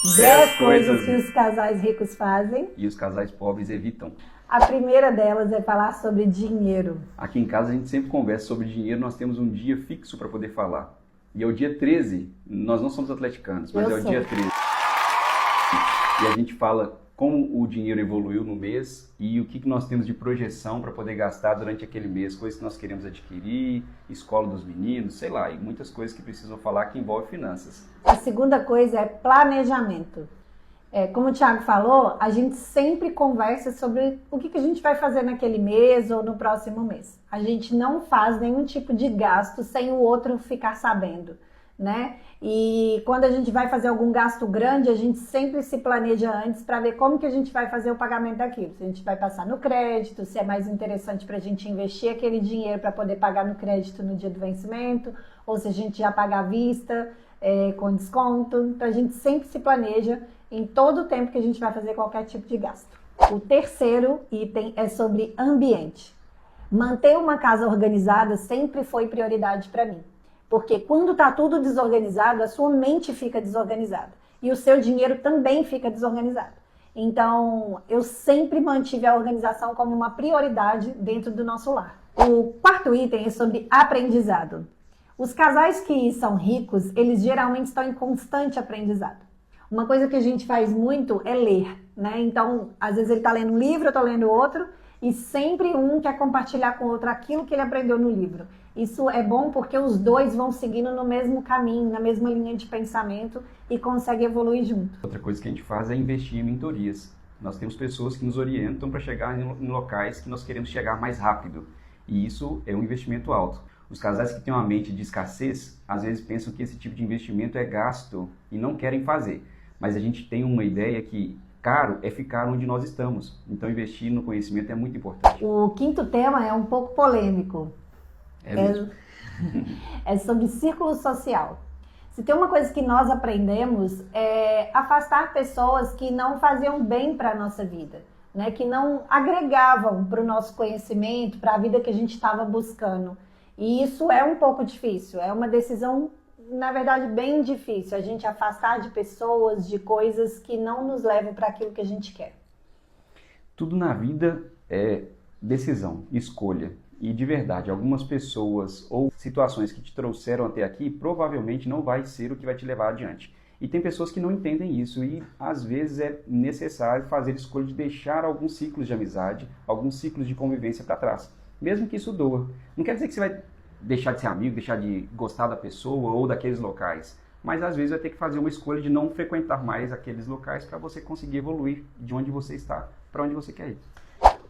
10 coisas que os casais ricos fazem e os casais pobres evitam. A primeira delas é falar sobre dinheiro. Aqui em casa a gente sempre conversa sobre dinheiro, nós temos um dia fixo para poder falar. E é o dia 13, nós não somos atleticanos, mas é o dia 13. E a gente fala como o dinheiro evoluiu no mês e o que nós temos de projeção para poder gastar durante aquele mês, coisas que nós queremos adquirir, escola dos meninos, sei lá, e muitas coisas que precisam falar que envolvem finanças. A segunda coisa é planejamento. Como o Thiago falou, a gente sempre conversa sobre o que a gente vai fazer naquele mês ou no próximo mês. A gente não faz nenhum tipo de gasto sem o outro ficar sabendo, né? E quando a gente vai fazer algum gasto grande, a gente sempre se planeja antes para ver como que a gente vai fazer o pagamento daquilo. Se a gente vai passar no crédito, se é mais interessante para a gente investir aquele dinheiro para poder pagar no crédito no dia do vencimento, ou se a gente já paga à vista, com desconto. Então a gente sempre se planeja em todo o tempo que a gente vai fazer qualquer tipo de gasto. O terceiro item é sobre ambiente. Manter uma casa organizada sempre foi prioridade para mim. Porque quando está tudo desorganizado, a sua mente fica desorganizada. E o seu dinheiro também fica desorganizado. Então, eu sempre mantive a organização como uma prioridade dentro do nosso lar. O quarto item é sobre aprendizado. Os casais que são ricos, eles geralmente estão em constante aprendizado. Uma coisa que a gente faz muito é ler, né? Então, às vezes ele está lendo um livro, eu estou lendo outro, e sempre um quer compartilhar com o outro aquilo que ele aprendeu no livro. Isso é bom porque os dois vão seguindo no mesmo caminho, na mesma linha de pensamento e conseguem evoluir junto. Outra coisa que a gente faz é investir em mentorias. Nós temos pessoas que nos orientam para chegar em locais que nós queremos chegar mais rápido. E isso é um investimento alto. Os casais que têm uma mente de escassez, às vezes pensam que esse tipo de investimento é gasto e não querem fazer. Mas a gente tem uma ideia que caro é ficar onde nós estamos. Então investir no conhecimento é muito importante. O quinto tema é um pouco polêmico. É sobre círculo social. Se tem uma coisa que nós aprendemos é afastar pessoas que não faziam bem para a nossa vida, né? Que não agregavam para o nosso conhecimento, para a vida que a gente estava buscando. E isso é um pouco difícil, é uma decisão, na verdade, bem difícil, a gente afastar de pessoas, de coisas que não nos levam para aquilo que a gente quer. Tudo na vida é decisão, escolha. E de verdade, algumas pessoas ou situações que te trouxeram até aqui provavelmente não vai ser o que vai te levar adiante. E tem pessoas que não entendem isso e às vezes é necessário fazer a escolha de deixar alguns ciclos de amizade, alguns ciclos de convivência para trás. Mesmo que isso doa. Não quer dizer que você vai deixar de ser amigo, deixar de gostar da pessoa ou daqueles locais. Mas às vezes vai ter que fazer uma escolha de não frequentar mais aqueles locais para você conseguir evoluir de onde você está para onde você quer ir.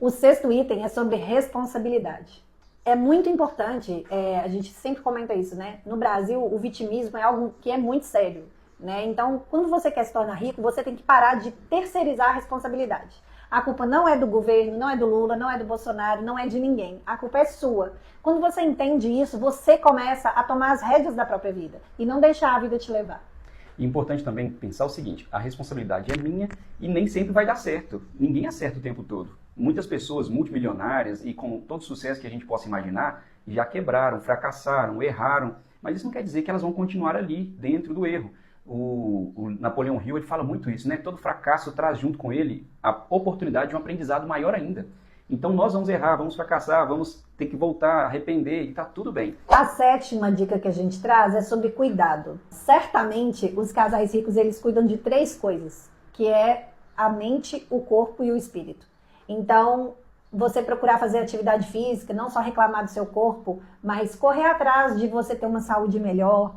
O sexto item é sobre responsabilidade. É muito importante, a gente sempre comenta isso, né? No Brasil, o vitimismo é algo que é muito sério, né? Então, quando você quer se tornar rico, você tem que parar de terceirizar a responsabilidade. A culpa não é do governo, não é do Lula, não é do Bolsonaro, não é de ninguém. A culpa é sua. Quando você entende isso, você começa a tomar as rédeas da própria vida e não deixar a vida te levar. E importante também pensar o seguinte, a responsabilidade é minha e nem sempre vai dar certo. Ninguém acerta o tempo todo. Muitas pessoas multimilionárias e com todo o sucesso que a gente possa imaginar, já quebraram, fracassaram, erraram, mas isso não quer dizer que elas vão continuar ali, dentro do erro. O Napoleão Hill ele fala muito isso, né? Todo fracasso traz junto com ele a oportunidade de um aprendizado maior ainda. Então nós vamos errar, vamos fracassar, vamos ter que voltar, arrepender e tá tudo bem. A sétima dica que a gente traz é sobre cuidado. Certamente os casais ricos eles cuidam de 3 coisas, que é a mente, o corpo e o espírito. Então você procurar fazer atividade física, não só reclamar do seu corpo, mas correr atrás de você ter uma saúde melhor,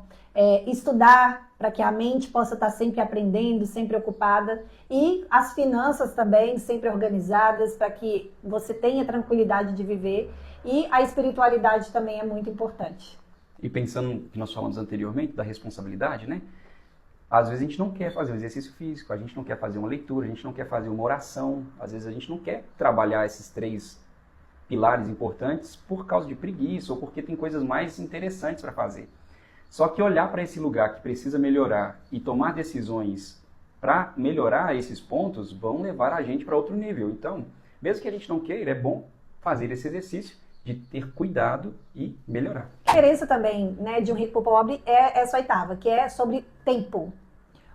estudar para que a mente possa estar sempre aprendendo, sempre ocupada, e as finanças também sempre organizadas para que você tenha tranquilidade de viver, e a espiritualidade também é muito importante. E pensando no que nós falamos anteriormente, da responsabilidade, né? Às vezes a gente não quer fazer um exercício físico, a gente não quer fazer uma leitura, a gente não quer fazer uma oração, às vezes a gente não quer trabalhar esses 3 pilares importantes por causa de preguiça ou porque tem coisas mais interessantes para fazer. Só que olhar para esse lugar que precisa melhorar e tomar decisões para melhorar esses pontos vão levar a gente para outro nível. Então, mesmo que a gente não queira, é bom fazer esse exercício de ter cuidado e melhorar. A diferença também, né, de um rico para o pobre é essa oitava, que é sobre tempo.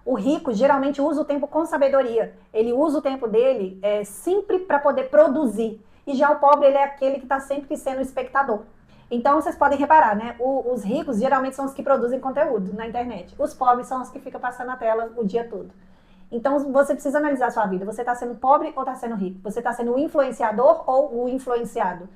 O rico geralmente usa o tempo com sabedoria. Ele usa o tempo dele sempre para poder produzir. E já o pobre, ele é aquele que está sempre sendo espectador. Então, vocês podem reparar, né? Os ricos geralmente são os que produzem conteúdo na internet. Os pobres são os que ficam passando a tela o dia todo. Então, você precisa analisar a sua vida. Você está sendo pobre ou está sendo rico? Você está sendo o influenciador ou o influenciado?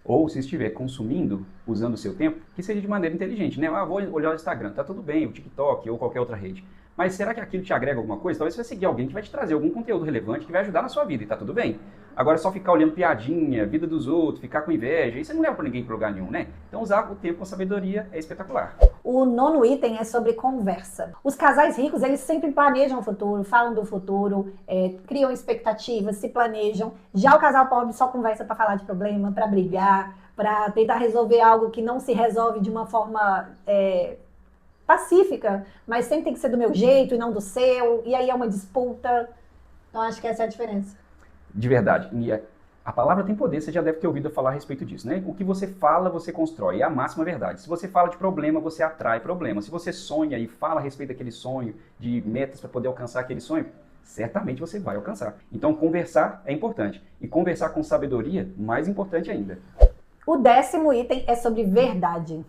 Ou se estiver consumindo, usando o seu tempo, que seja de maneira inteligente, né? Ah, vou olhar o Instagram, tá tudo bem, o TikTok ou qualquer outra rede. Mas será que aquilo te agrega alguma coisa? Talvez você vai seguir alguém que vai te trazer algum conteúdo relevante que vai ajudar na sua vida e tá tudo bem. Agora só ficar olhando piadinha, vida dos outros, ficar com inveja, isso não leva pra ninguém pra lugar nenhum, né? Então usar o tempo com sabedoria é espetacular. O 9º item é sobre conversa. Os casais ricos, eles sempre planejam o futuro, falam do futuro, criam expectativas, se planejam. Já o casal pobre só conversa para falar de problema, para brigar, para tentar resolver algo que não se resolve de uma forma pacífica, mas sempre tem que ser do meu jeito e não do seu, e aí é uma disputa. Então acho que essa é a diferença. De verdade. E a palavra tem poder, você já deve ter ouvido falar a respeito disso, né? O que você fala, você constrói. É a máxima verdade. Se você fala de problema, você atrai problema. Se você sonha e fala a respeito daquele sonho, de metas para poder alcançar aquele sonho, certamente você vai alcançar. Então, conversar é importante. E conversar com sabedoria, mais importante ainda. O 10º item é sobre verdade.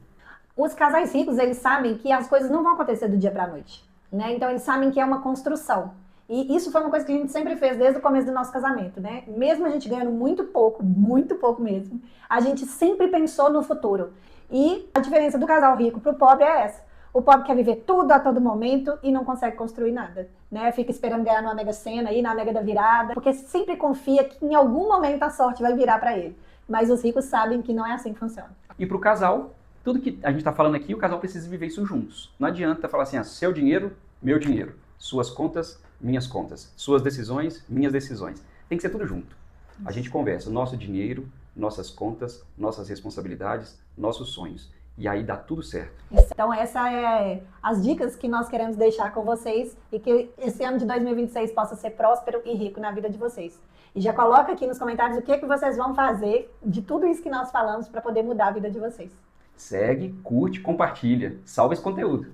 Os casais ricos, eles sabem que as coisas não vão acontecer do dia para a noite, né? Então, eles sabem que é uma construção. E isso foi uma coisa que a gente sempre fez desde o começo do nosso casamento, né? Mesmo a gente ganhando muito pouco mesmo, a gente sempre pensou no futuro. E a diferença do casal rico pro pobre é essa. O pobre quer viver tudo a todo momento e não consegue construir nada, né? Fica esperando ganhar numa Mega Sena, ir na Mega da Virada, porque sempre confia que em algum momento a sorte vai virar para ele. Mas os ricos sabem que não é assim que funciona. E pro casal, tudo que a gente está falando aqui, o casal precisa viver isso juntos. Não adianta falar assim, seu dinheiro, meu dinheiro. Suas contas, minhas contas. Suas decisões, minhas decisões. Tem que ser tudo junto. A gente conversa nosso dinheiro, nossas contas, nossas responsabilidades, nossos sonhos. E aí dá tudo certo. Então essas é as dicas que nós queremos deixar com vocês e que esse ano de 2026 possa ser próspero e rico na vida de vocês. E já coloca aqui nos comentários o que vocês vão fazer de tudo isso que nós falamos para poder mudar a vida de vocês. Segue, curte, compartilha. Salva esse conteúdo.